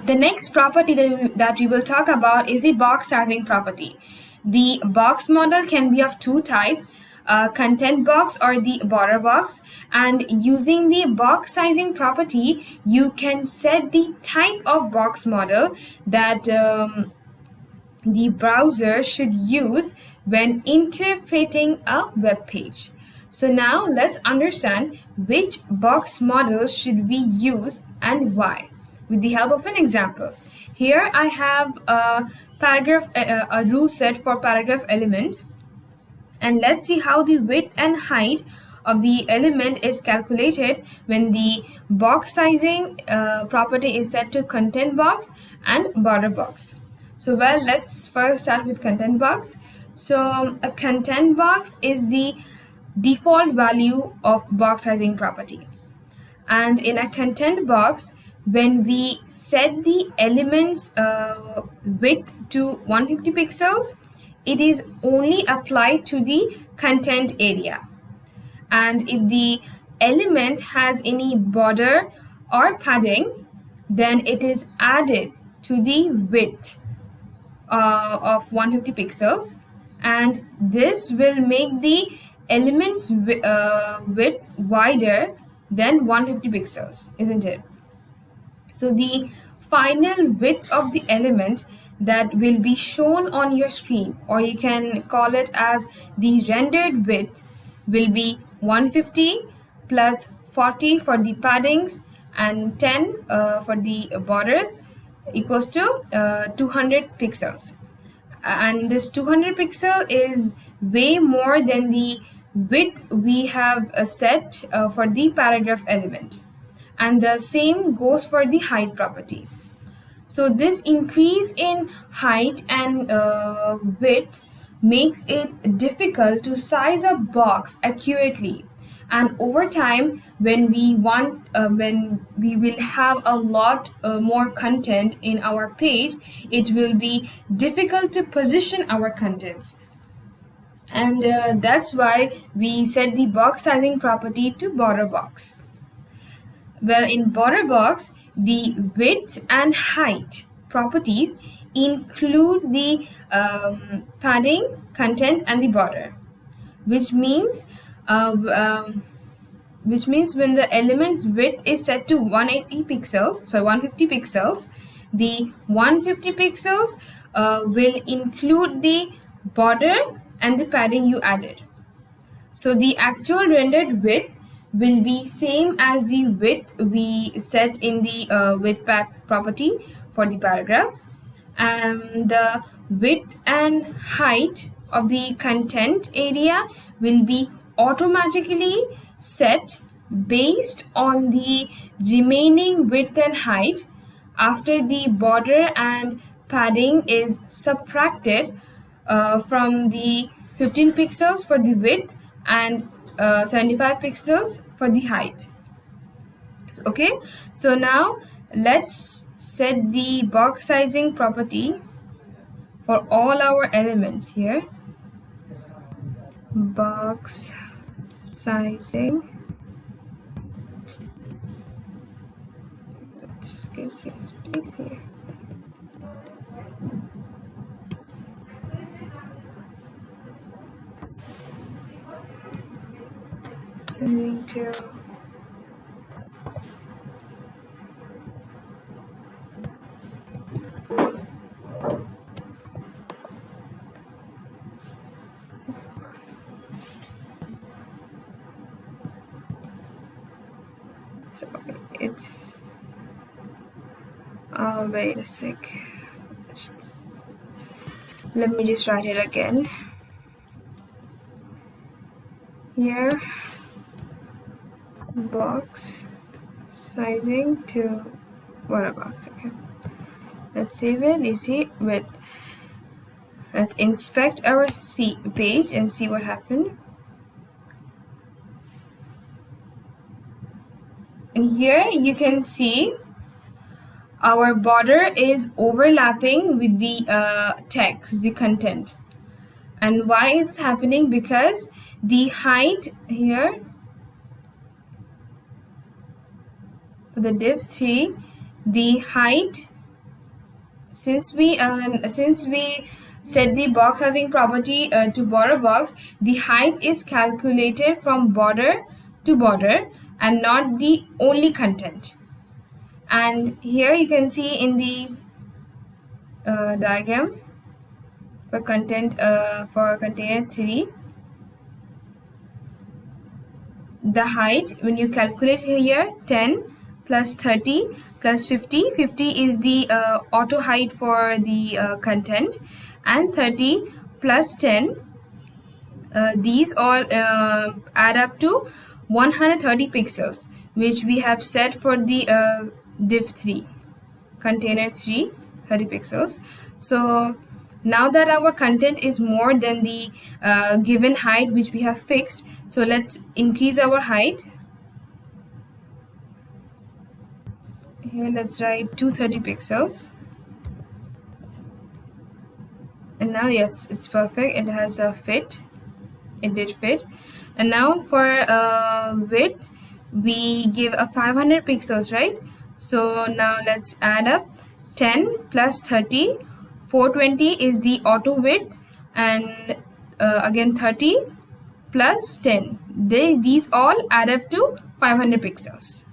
The next property that we will talk about is the box sizing property. The box model can be of two types, content box or the border box, and using the box sizing property you can set the type of box model that the browser should use when interpreting a web page. So now let's understand which box model should we use and why with the help of an example. Here I have a paragraph, a rule set for paragraph element, and let's see how the width and height of the element is calculated when the box sizing property is set to content box and border box. So let's first start with content box. So a content box is the default value of box sizing property, and in a content box when we set the elements width to 150 pixels, it is only applied to the content area, and if the element has any border or padding, then it is added to the width of 150 pixels, and this will make the element's width wider than 150 pixels, isn't it? So the final width of the element that will be shown on your screen, or you can call it as the rendered width, will be 150 plus 40 for the paddings and 10 for the borders, equals to 200 pixels. And this 200 pixel is way more than the width we have set for the paragraph element, and the same goes for the height property. So this increase in height and width makes it difficult to size a box accurately, and over time when we will have a lot more content in our page, it will be difficult to position our contents, and that's why we set the box sizing property to border box. Well, in border box, the width and height properties include the padding, content, and the border, which means when the element's width is set to 150 pixels, the 150 pixels will include the border and the padding you added. So the actual rendered width will be same as the width we set in the width property for the paragraph, and the width and height of the content area will be automatically set based on the remaining width and height after the border and padding is subtracted from the 15 pixels for the width and 75 pixels for the height. Okay, so now let's set the box sizing property for all our elements here. Box sizing. Let's get this bit here. Sending to so it's wait a sec, let me just write it again here. Box sizing to border box. Okay, let's save it. You see, let's inspect our page and see what happened. And here you can see our border is overlapping with the text, the content. And why is this happening? Because the height here for the div 3, the height since we set the box sizing property to border box, the height is calculated from border to border and not the only content. And here you can see in the diagram for content for container 3, the height, when you calculate here, 10 plus 30 plus 50. 50 is the auto height for the content, and 30 plus 10, these all add up to 130 pixels, which we have set for the div 3, container 3, 30 pixels. So now that our content is more than the given height which we have fixed, so let's increase our height. Here let's write 230 pixels. And now yes, it's perfect. It has a fit. It did fit. And now for width, we give a 500 pixels, right? So now let's add up 10 plus 30. 420 is the auto width, and again 30 plus 10. These all add up to 500 pixels.